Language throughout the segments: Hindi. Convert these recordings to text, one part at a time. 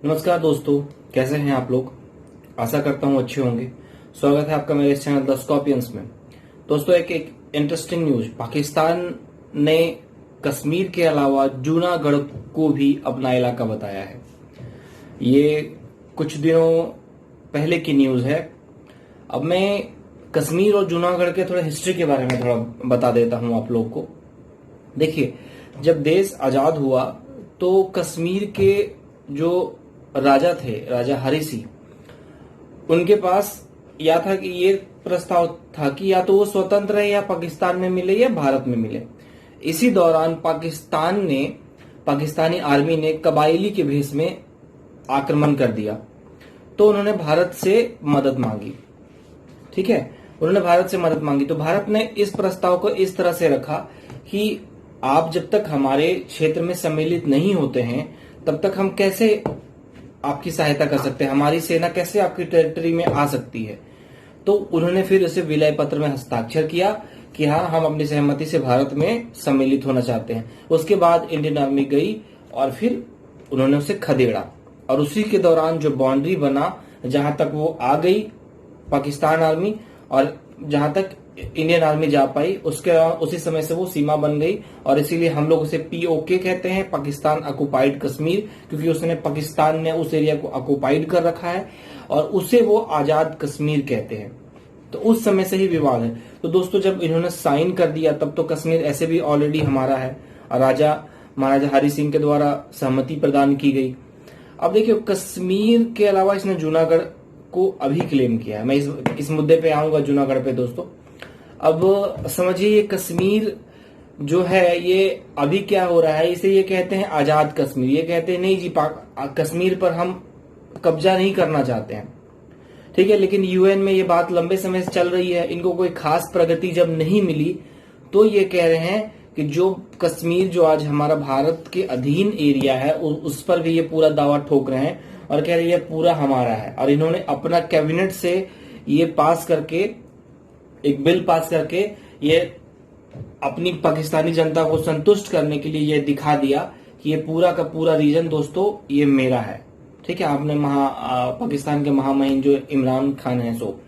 नमस्कार दोस्तों, कैसे हैं आप लोग। आशा करता हूं अच्छे होंगे। स्वागत है आपका मेरे इस चैनल द स्कॉर्पियंस में। दोस्तों, एक इंटरेस्टिंग न्यूज। पाकिस्तान ने कश्मीर के अलावा जूनागढ़ को भी अपना इलाका बताया है। ये कुछ दिनों पहले की न्यूज है। अब मैं कश्मीर और जूनागढ़ के थोड़ा हिस्ट्री के बारे में थोड़ा बता देता हूं आप लोग को। देखिए, जब देश आजाद हुआ तो कश्मीर के जो राजा थे, राजा हरि सिंह, उनके पास या था कि ये प्रस्ताव था कि या तो वो स्वतंत्र है या पाकिस्तान में मिले या भारत में मिले। इसी दौरान पाकिस्तानी आर्मी ने कबायली के भेष में आक्रमण कर दिया, तो उन्होंने भारत से मदद मांगी। ठीक है, उन्होंने भारत से मदद मांगी तो भारत ने इस प्रस्ताव को इस तरह से रखा कि आप जब तक हमारे क्षेत्र में सम्मिलित नहीं होते हैं तब तक हम कैसे आपकी सहायता कर सकते हैं, हमारी सेना कैसे आपकी टेरिटरी में आ सकती है। तो उन्होंने फिर उसे विलय पत्र में हस्ताक्षर किया कि हाँ, हम अपनी सहमति से भारत में सम्मिलित होना चाहते हैं। उसके बाद इंडियन आर्मी गई और फिर उन्होंने उसे खदेड़ा, और उसी के दौरान जो बाउंड्री बना, जहां तक वो आ गई पाकिस्तान आर्मी और जहां तक इंडियन आर्मी जा पाई, उसी समय से वो सीमा बन गई। और इसीलिए हम लोग उसे POK कहते हैं, पाकिस्तान ऑक्युपाइड कश्मीर, क्योंकि पाकिस्तान ने उस एरिया को ऑक्युपाइड कर रखा है और उसे वो आजाद कश्मीर कहते हैं। तो उस समय से ही विवाद है। तो दोस्तों, जब इन्होंने साइन कर दिया तब तो कश्मीर ऐसे भी ऑलरेडी हमारा है और महाराजा हरि सिंह के द्वारा सहमति प्रदान की गई। अब देखिए, कश्मीर के अलावा इसने जूनागढ़ को अभी क्लेम किया है। मैं इस मुद्दे पे आऊंगा, जूनागढ़ पे। दोस्तों, अब समझिए, ये कश्मीर जो है ये अभी क्या हो रहा है, इसे ये कहते हैं आजाद कश्मीर। ये कहते हैं नहीं जी, कश्मीर पर हम कब्जा नहीं करना चाहते हैं। ठीक है, लेकिन UN में ये बात लंबे समय से चल रही है। इनको कोई खास प्रगति जब नहीं मिली तो ये कह रहे हैं कि जो कश्मीर जो आज हमारा भारत के अधीन एरिया है उस पर भी ये पूरा दावा ठोक रहे हैं और कह रहे हैं ये पूरा हमारा है। और इन्होंने अपना कैबिनेट से ये पास करके, एक बिल पास करके, ये अपनी पाकिस्तानी जनता को संतुष्ट करने के लिए ये दिखा दिया कि ये पूरा का पूरा रीजन दोस्तों ये मेरा है। ठीक है, आपने पाकिस्तान के महामहिम जो इमरान खान है, सो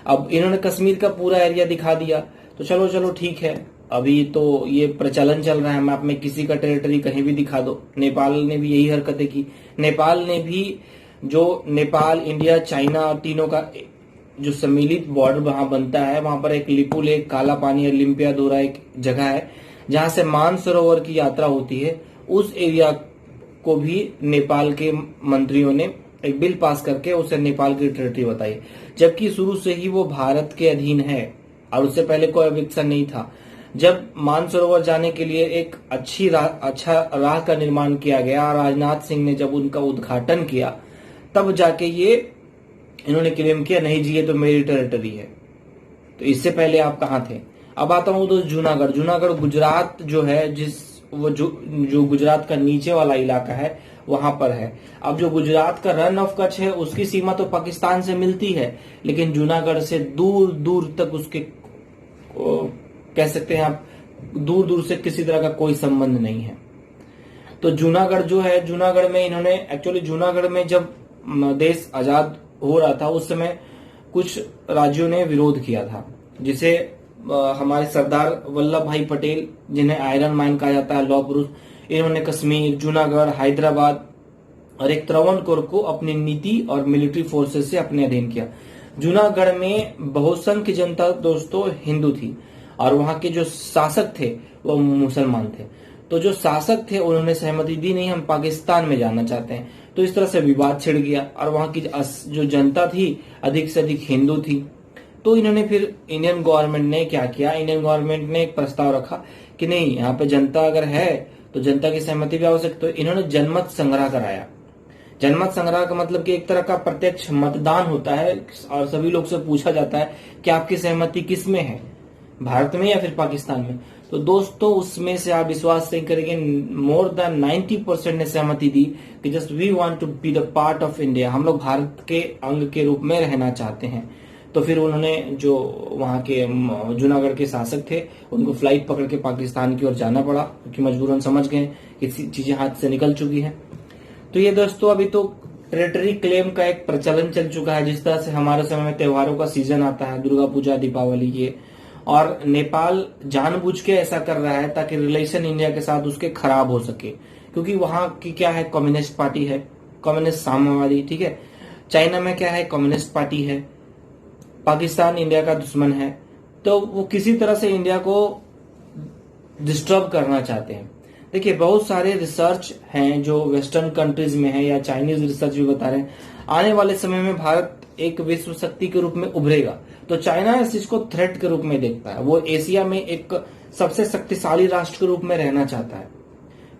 अब इन्होंने कश्मीर का पूरा एरिया दिखा दिया। तो चलो ठीक है, अभी तो ये प्रचलन चल रहा है, मैप में किसी का टेरिटरी कहीं भी दिखा दो। नेपाल ने भी यही हरकतें की। नेपाल ने भी, जो नेपाल, इंडिया, चाइना, तीनों का जो सम्मिलित बॉर्डर वहां बनता है, वहां पर एक लिपू लेक, काला पानी और लिम्पियादोरा एक जगह है जहां से मानसरोवर की यात्रा होती है। उस एरिया को भी नेपाल के मंत्रियों ने एक बिल पास करके उसे नेपाल की टेरिटरी बताई, जबकि शुरू से ही वो भारत के अधीन है और उससे पहले कोई अविक्सन नहीं था। जब मानसरोवर जाने के लिए एक अच्छा राह का निर्माण किया गया, राजनाथ सिंह ने जब उनका उद्घाटन किया, तब जाके ये इन्होंने क्लेम किया नहीं जी, ये तो मेरी टेरिटरी है। तो इससे पहले आप कहां थे। अब आता हूं दोस्त जूनागढ़ गुजरात जो है, जो गुजरात का नीचे वाला इलाका है वहां पर है। अब जो गुजरात का रन ऑफ कच्छ है उसकी सीमा तो पाकिस्तान से मिलती है, लेकिन जूनागढ़ से दूर दूर तक उसके कह सकते हैं आप, दूर दूर से किसी तरह का कोई संबंध नहीं है। तो जूनागढ़ जो है, जूनागढ़ में इन्होंने एक्चुअली, जूनागढ़ में जब देश आजाद हो रहा था उस समय कुछ राज्यों ने विरोध किया था, जिसे हमारे सरदार वल्लभ भाई पटेल, जिन्हें आयरन मैन कहा जाता है, लौह पुरुष, इन्होंने कश्मीर, जूनागढ़, हैदराबाद और एक त्रावणकोर को अपनी नीति और मिलिट्री फोर्सेस से अपने अधीन किया। जूनागढ़ में बहुसंख्य जनता दोस्तों हिंदू थी और वहां के जो शासक थे वो मुसलमान थे। तो जो शासक थे उन्होंने सहमति दी, नहीं हम पाकिस्तान में जाना चाहते हैं। तो इस तरह से विवाद छिड़ गया और वहां की जो जनता थी अधिक से अधिक हिंदू थी। तो इन्होंने फिर, इंडियन गवर्नमेंट ने क्या किया, इंडियन गवर्नमेंट ने एक प्रस्ताव रखा कि नहीं, यहाँ पे जनता अगर है तो जनता की सहमति भी आवश्यक। तो इन्होंने जनमत संग्रह कराया। जनमत संग्रह का मतलब कि एक तरह का प्रत्यक्ष मतदान होता है और सभी लोग से पूछा जाता है कि आपकी सहमति किस में है, भारत में या फिर पाकिस्तान में। तो दोस्तों, उसमें से आप विश्वास नहीं करेंगे, मोर देन 90% ने सहमति दी कि just we want to be the part of India, हम लोग भारत के अंग के रूप में रहना चाहते हैं। तो फिर उन्होंने, जो वहां के जूनागढ़ के शासक थे, उनको फ्लाइट पकड़ के पाकिस्तान की ओर जाना पड़ा, क्योंकि मजबूरन समझ गए कि चीजें हाथ से निकल चुकी हैं। तो ये दोस्तों, अभी तो टेरिटरी क्लेम का एक प्रचलन चल चुका है। जिस तरह से हमारे समय में त्योहारों का सीजन आता है, दुर्गा पूजा, दीपावली ये, और नेपाल जानबूझ के ऐसा कर रहा है ताकि रिलेशन इंडिया के साथ उसके खराब हो सके, क्योंकि वहां की क्या है, कम्युनिस्ट पार्टी है, कम्युनिस्ट साम्यवादी, ठीक है। चाइना में क्या है, कम्युनिस्ट पार्टी है। पाकिस्तान इंडिया का दुश्मन है, तो वो किसी तरह से इंडिया को डिस्टर्ब करना चाहते हैं। देखिए, बहुत सारे रिसर्च हैं जो वेस्टर्न कंट्रीज में है, या चाइनीज रिसर्च भी बता रहे हैं आने वाले समय में भारत एक विश्व शक्ति के रूप में उभरेगा। तो चाइना इस चीज को थ्रेट के रूप में देखता है। वो एशिया में एक सबसे शक्तिशाली राष्ट्र के रूप में रहना चाहता है।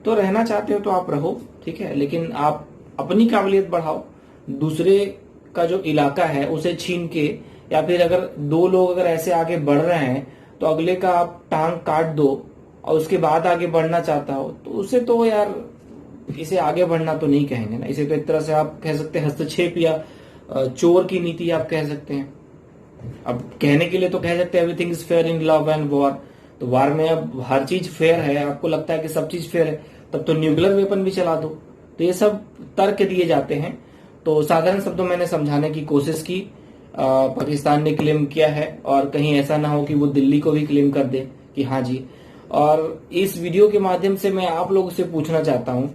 तो रहना चाहते हो तो आप रहो, ठीक है, लेकिन आप अपनी काबिलियत बढ़ाओ। दूसरे का जो इलाका है उसे छीन के, या फिर अगर दो लोग अगर ऐसे आगे बढ़ रहे हैं तो अगले का आप टांग काट दो और उसके बाद आगे बढ़ना चाहता हो, तो उसे तो यार इसे आगे बढ़ना तो नहीं कहेंगे ना। इसे तो एक तरह से आप कह सकते हैं हस्तक्षेप या चोर की नीति आप कह सकते हैं। अब कहने के लिए तो कह सकते हैं everything is fair in love and war. तो वार में अब हर चीज फेयर है, आपको लगता है कि सब चीज फेयर है, तब तो न्यूक्लियर वेपन भी चला दो। तो ये सब तर्क दिए जाते हैं। तो साधारण शब्दों में मैंने समझाने की कोशिश की। पाकिस्तान ने क्लेम किया है, और कहीं ऐसा ना हो कि वो दिल्ली को भी क्लेम कर दे कि हाँ जी। और इस वीडियो के माध्यम से मैं आप लोगों से पूछना चाहता हूं,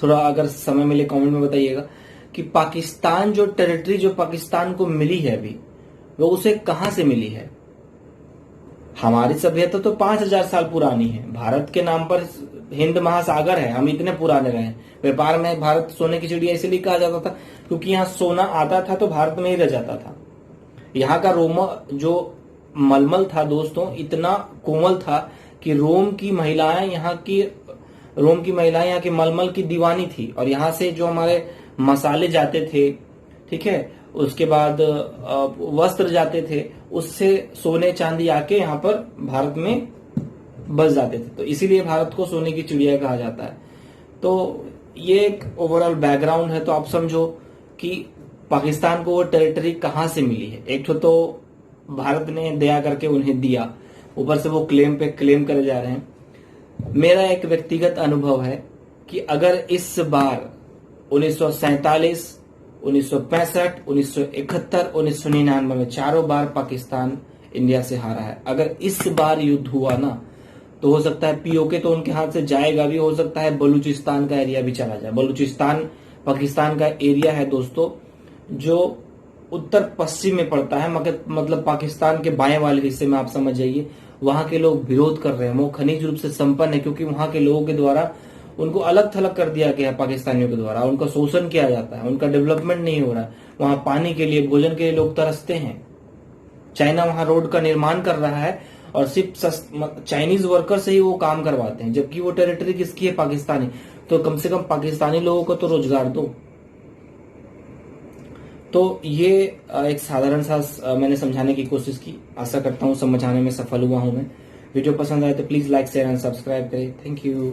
थोड़ा अगर समय मिले कमेंट में बताइएगा कि पाकिस्तान जो टेरिटरी जो पाकिस्तान को मिली है अभी, वो उसे कहां से मिली है। हमारी सभ्यता तो 5000 साल पुरानी है। भारत के नाम पर हिंद महासागर है, हम इतने पुराने रहे। व्यापार में भारत सोने की चिड़िया इसलिए कहा जाता था क्योंकि यहाँ सोना आता था तो भारत में ही रह जाता था। यहाँ का रोम जो मलमल था दोस्तों, इतना कोमल था कि रोम की महिलाएं यहाँ की मलमल की दीवानी थी। और यहाँ से जो हमारे मसाले जाते थे, ठीक है, उसके बाद वस्त्र जाते थे, उससे सोने चांदी आके यहाँ पर भारत में बस जाते थे। तो इसीलिए भारत को सोने की चिड़िया कहा जाता है। तो ये एक ओवरऑल बैकग्राउंड है। तो आप समझो कि पाकिस्तान को वो टेरिटरी कहां से मिली है। एक तो भारत ने दया करके उन्हें दिया, ऊपर से वो क्लेम पे क्लेम करे जा रहे हैं। मेरा एक व्यक्तिगत अनुभव है कि अगर इस बार 1947, 1965, 1971, 1999 में चारों बार पाकिस्तान इंडिया से हारा है, अगर इस बार युद्ध हुआ ना, तो हो सकता है पीओके तो उनके हाथ से जाएगा भी, हो सकता है बलूचिस्तान का एरिया भी चला जाए। बलूचिस्तान पाकिस्तान का एरिया है दोस्तों, जो उत्तर पश्चिम में पड़ता है, मतलब पाकिस्तान के बाएं वाले हिस्से में। आप समझ जाइए, वहां के लोग विरोध कर रहे हैं। वो खनिज रूप से संपन्न है, क्योंकि वहां के लोगों के द्वारा उनको अलग थलग कर दिया गया है। पाकिस्तानियों के द्वारा उनका शोषण किया जाता है, उनका डेवलपमेंट नहीं हो रहा है। वहां पानी के लिए, भोजन के लिए लोग तरसते हैं। चाइना वहां रोड का निर्माण कर रहा है और सिर्फ चाइनीज वर्कर से ही वो काम करवाते हैं, जबकि वो टेरिटरी किसकी है, पाकिस्तानी। तो कम से कम पाकिस्तानी लोगों को तो रोजगार दो। तो ये एक साधारण सा मैंने समझाने की कोशिश की। आशा करता हूं समझाने में सफल हुआ हूं मैं। वीडियो पसंद आए तो please like, share and subscribe करें। Thank you.